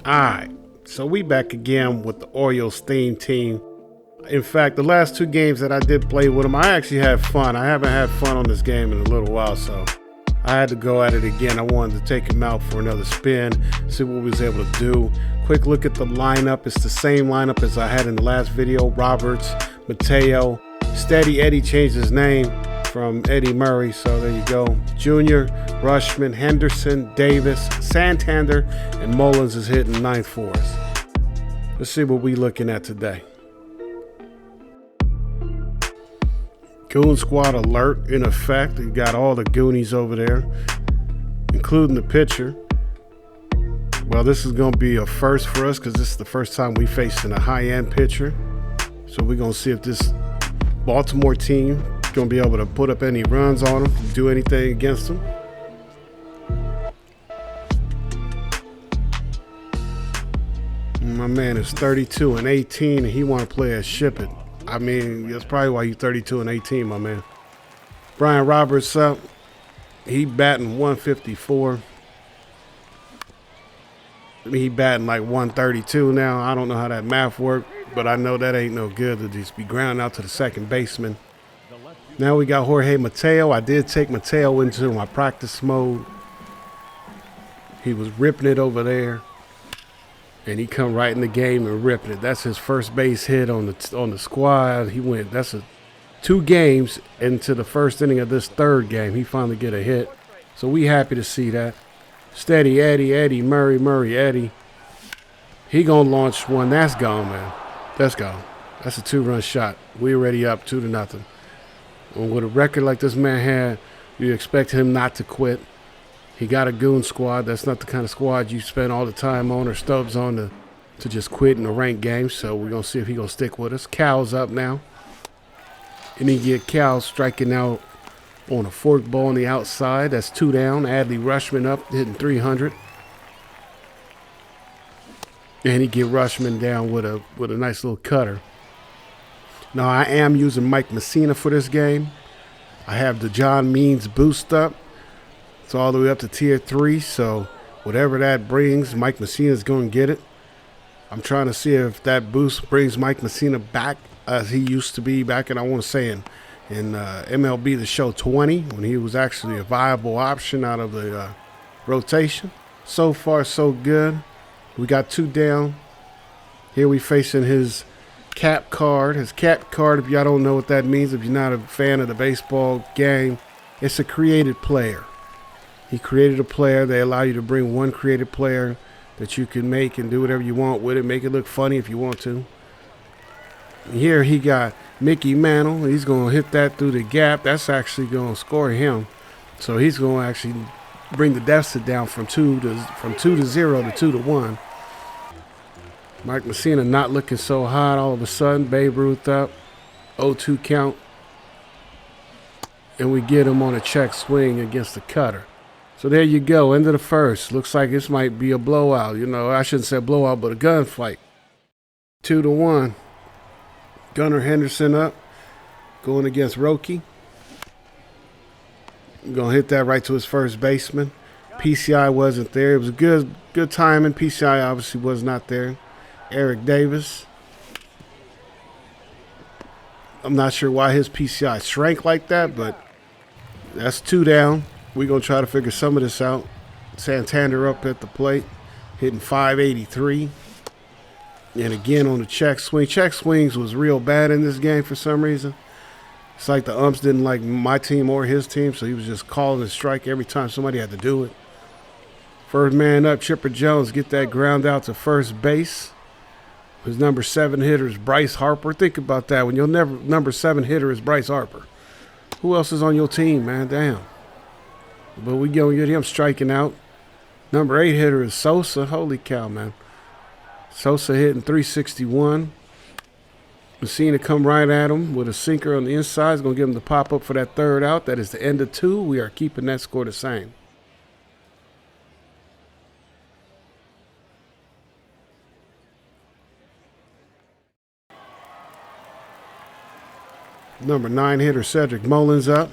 Alright, so we back again with the Orioles Theme Team. In fact, the last two games that I did play with them, I actually had fun. I haven't had fun on this game in a little while, so I had to go at it again. I wanted to take him out for another spin, see what we was able to do. Quick look at the lineup. It's the same lineup as I had in the last video. Roberts, Mateo, Steady Eddie changed his name from Eddie Murray, so there you go. Junior, Rushman, Henderson, Davis, Santander, and Mullins is hitting ninth for us. Let's see what we looking at today. Goon Squad alert in effect. You got all the Goonies over there, including the pitcher. Well, this is going to be a first for us because this is the first time we facing a high-end pitcher. So we're going to see if this Baltimore team going to be able to put up any runs on them, do anything against them. My man is 32 and 18, and he want to play as Ship It. I mean, that's probably why you're 32 and 18, my man. Brian Roberts up. He batting 154. He batting like 132 now. I don't know how that math worked, but I know that ain't no good to just be ground out to the second baseman. Now we got Jorge Mateo. I did take Mateo into my practice mode. He was ripping it over there. And he come right in the game and ripping it. That's his first base hit on the squad. He went, that's 2 games into the first inning of this third game. He finally get a hit. So we happy to see that. Steady Eddie, Eddie, Murray, Murray, Eddie. He gonna launch one. That's gone, man. That's gone. That's a 2-run shot. We already up 2-0. And with a record like this man had, you expect him not to quit. He got a goon squad. That's not the kind of squad you spend all the time on or Stubbs on to just quit in a ranked game. So we're going to see if he's going to stick with us. Cal's up now. And then you get Cal striking out on a fork ball on the outside. That's 2 down. Adley Rushman up, hitting 300. And he get Rushman down with a nice little cutter. Now, I am using Mike Mussina for this game. I have the John Means boost up. It's all the way up to tier 3, so whatever that brings, Mike Mussina is going to get it. I'm trying to see if that boost brings Mike Mussina back as he used to be back in, I want to say, in MLB The Show 20, when he was actually a viable option out of the rotation. So far, so good. We got 2 down. Here we facing his cap card. His cap card, if y'all don't know what that means, if you're not a fan of the baseball game, it's a created player. He created a player. They allow you to bring one created player that you can make and do whatever you want with it. Make it look funny if you want to. Here he got Mickey Mantle. He's going to hit that through the gap. That's actually going to score him. So he's going to actually bring the deficit down from 2 to 0 to 2 to 1. Mike Mussina not looking so hot all of a sudden. Babe Ruth up. 0-2 count. And we get him on a check swing against the cutter. So there you go, end of the first. Looks like this might be a blowout. You know, I shouldn't say blowout, but a gunfight. 2 to 1. Gunnar Henderson up, going against Roki. Gonna hit that right to his first baseman. PCI wasn't there. It was a good timing. PCI obviously was not there. Eric Davis. I'm not sure why his PCI shrank like that, but that's 2 down. We're going to try to figure some of this out. Santander up at the plate, hitting 583. And again on the check swing. Check swings was real bad in this game for some reason. It's like the umps didn't like my team or his team, so he was just calling a strike every time somebody had to do it. First man up, Chipper Jones, get that ground out to first base. His number 7 hitter is Bryce Harper. Think about that. When your number 7 hitter is Bryce Harper. Who else is on your team, man? Damn. But we going to get him striking out. Number 8 hitter is Sosa. Holy cow, man. Sosa hitting 361. Mussina come right at him with a sinker on the inside. He's going to give him the pop-up for that 3rd out. That is the end of 2. We are keeping that score the same. Number 9 hitter Cedric Mullins up.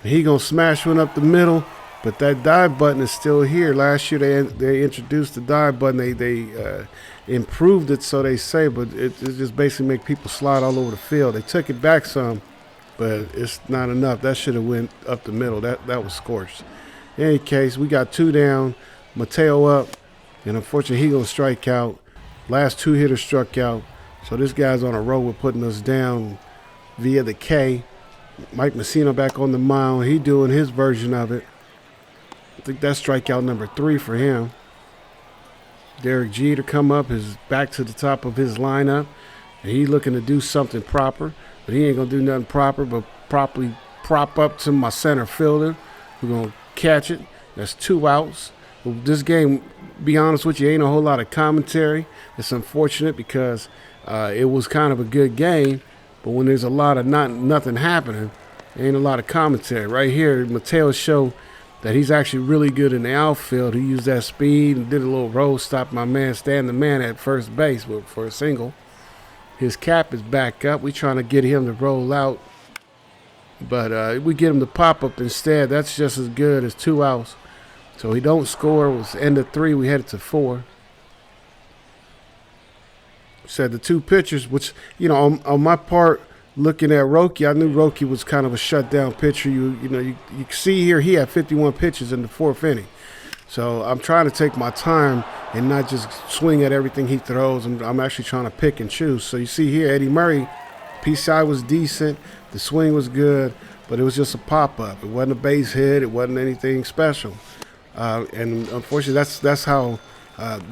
He going to smash one up the middle. But that dive button is still here. Last year they introduced the dive button. They improved it, so they say, but it just basically make people slide all over the field. They took it back some, but it's not enough. That should have went up the middle. That was scorched. In any case, we got 2 down, Mateo up, and unfortunately he gonna strike out. Last 2 hitters struck out, so this guy's on a roll with putting us down via the K. Mike Mussina back on the mound. He doing his version of it. I think that's strikeout number 3 for him. Derek Jeter come up, is back to the top of his lineup, and he looking to do something proper, but he ain't gonna do nothing proper but properly prop up to my center fielder. We're gonna catch it. That's 2 outs. Well, this game, be honest with you, ain't a whole lot of commentary. It's unfortunate because it was kind of a good game, but when there's a lot of nothing happening, there ain't a lot of commentary. Right here, Mateo show that he's actually really good in the outfield. He used that speed and did a little roll, stopped my man, stand the man at first base for a single. His cap is back up. We trying to get him to roll out, but we get him to pop up instead. That's just as good as 2 outs. So he don't score. It was end of 3. We headed to 4. Said the 2 pitchers, which, you know, on my part, looking at Roki, I knew Roki was kind of a shutdown pitcher. You see here he had 51 pitches in the 4th inning. So I'm trying to take my time and not just swing at everything he throws. I'm actually trying to pick and choose. So you see here, Eddie Murray, PCI was decent. The swing was good, but it was just a pop-up. It wasn't a base hit. It wasn't anything special. And unfortunately, that's how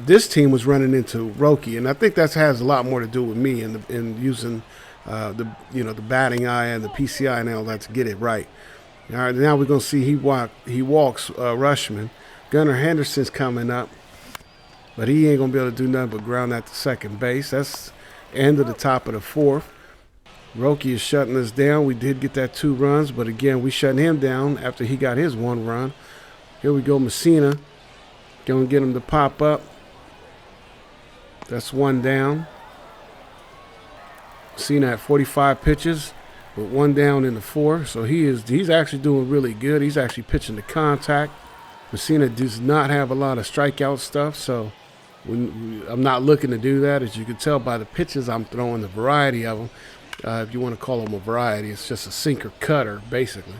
this team was running into Roki. And I think that has a lot more to do with me in using the batting eye and the PCI and all that to get it right. All right, now we're going to see he walks Rushman. Gunnar Henderson's coming up, but he ain't going to be able to do nothing but ground at the second base. That's end of the top of the 4th. Roki is shutting us down. We did get that 2 runs, but again, we shutting him down after he got his 1 run. Here we go, Mussina. Going to get him to pop up. That's 1 down. Mussina at 45 pitches with 1 down in the 4th. So he's actually doing really good. He's actually pitching to contact. Mussina does not have a lot of strikeout stuff, so I'm not looking to do that. As you can tell by the pitches I'm throwing, the variety of them. If you want to call them a variety, it's just a sinker cutter, basically.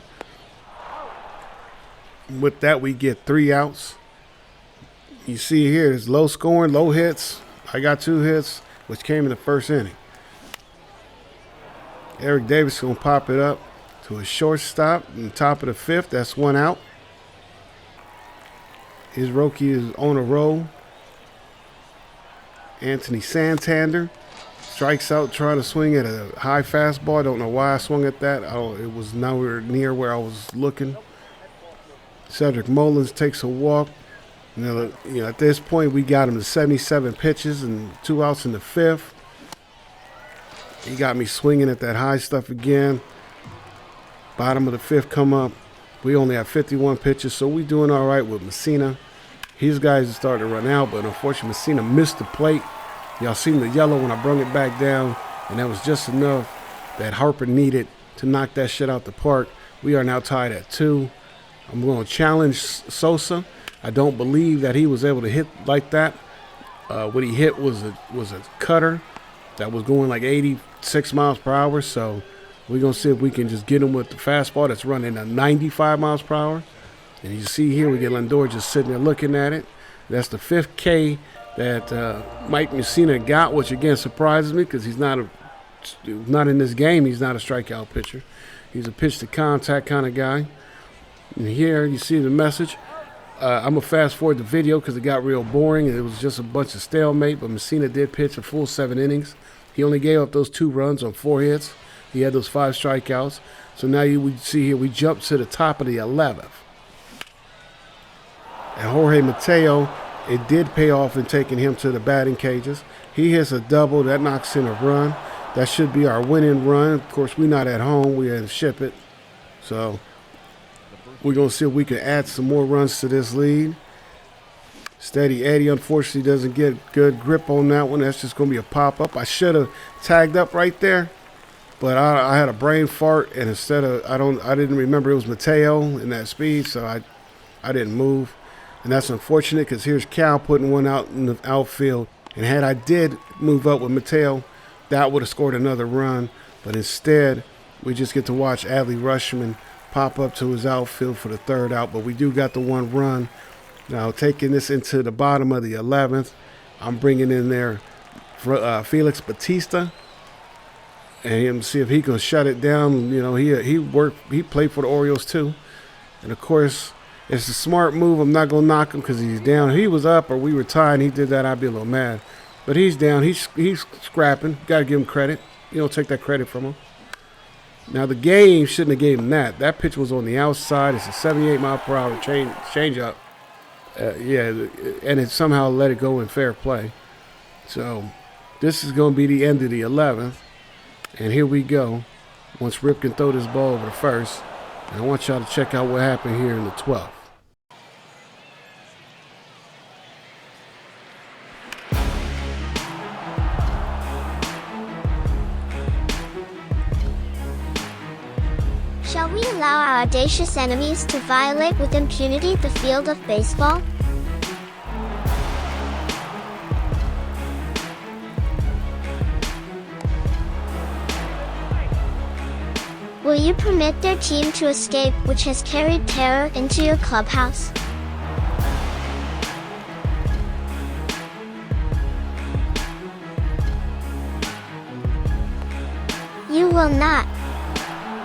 With that, we get 3 outs. You see here, it's low scoring, low hits. I got 2 hits, which came in the 1st inning. Eric Davis going to pop it up to a shortstop in the top of the 5th. That's 1 out. His Roki is on a roll. Anthony Santander strikes out trying to swing at a high fastball. I don't know why I swung at that. It was nowhere near where I was looking. Cedric Mullins takes a walk. At this point, we got him to 77 pitches and 2 outs in the 5th. He got me swinging at that high stuff again. Bottom of the 5th come up. We only have 51 pitches, so we doing all right with Mussina. His guys are starting to run out, but unfortunately, Mussina missed the plate. Y'all seen the yellow when I brung it back down, and that was just enough that Harper needed to knock that shit out the park. We are now tied at 2. I'm going to challenge Sosa. I don't believe that he was able to hit like that. What he hit was a cutter that was going like 86 miles per hour, so we're going to see if we can just get him with the fastball that's running at 95 miles per hour. And you see here, we get Lindor just sitting there looking at it. That's the 5th K that Mike Mussina got, which again surprises me because he's not in this game. He's not a strikeout pitcher. He's a pitch to contact kind of guy. And here you see the message. I'm going to fast forward the video because it got real boring. It was just a bunch of stalemate, but Mussina did pitch a full 7 innings. He only gave up those 2 runs on 4 hits. He had those 5 strikeouts. So now we see here we jump to the top of the 11th. And Jorge Mateo, it did pay off in taking him to the batting cages. He hits a double. That knocks in a run. That should be our winning run. Of course, we're not at home. We're in Ship It. So we're going to see if we can add some more runs to this lead. Steady Eddie, unfortunately, doesn't get good grip on that one. That's just going to be a pop-up. I should have tagged up right there, but I had a brain fart, and instead of I didn't remember it was Mateo in that speed, so I didn't move. And that's unfortunate because here's Cal putting one out in the outfield. And had I did move up with Mateo, that would have scored another run. But instead, we just get to watch Adley Rutschman pop up to his outfield for the third out. But we do got the one run. Now, taking this into the bottom of the 11th, I'm bringing in there Felix Batista, and see if he can shut it down. You know, he played for the Orioles too, and of course it's a smart move. I'm not gonna knock him because he's down. If he was up or we were tied and he did that, I'd be a little mad. But he's down. He's scrapping. Got to give him credit. You don't take that credit from him. Now the game shouldn't have gave him that. That pitch was on the outside. It's a 78-mile-per-hour change up. Yeah, and it somehow let it go in fair play. So this is going to be the end of the 11th. And here we go. Once Rip can throw this ball over to first. And I want y'all to check out what happened here in the 12th. Shall we allow our audacious enemies to violate with impunity the field of baseball? Will you permit their team to escape, which has carried terror into your clubhouse? You will not.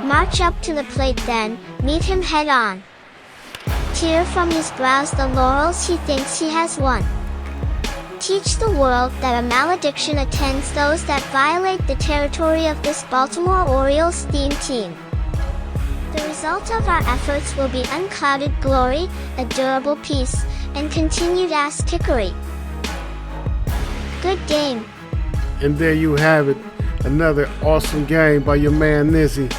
March up to the plate then, meet him head on. Tear from his brows the laurels he thinks he has won. Teach the world that a malediction attends those that violate the territory of this Baltimore Orioles theme team. The result of our efforts will be unclouded glory, a durable peace, and continued ass-kickery. Good game. And there you have it. Another awesome game by your man Nizzy.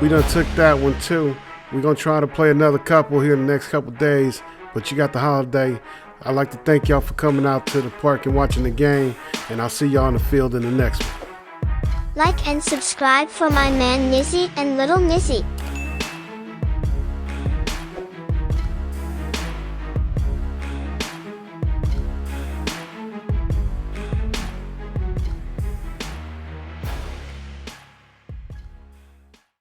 We done took that one too. We're going to try to play another couple here in the next couple days. But you got the holiday. I'd like to thank y'all for coming out to the park and watching the game. And I'll see y'all on the field in the next one. Like and subscribe for my man Nizzy and Little Nizzy.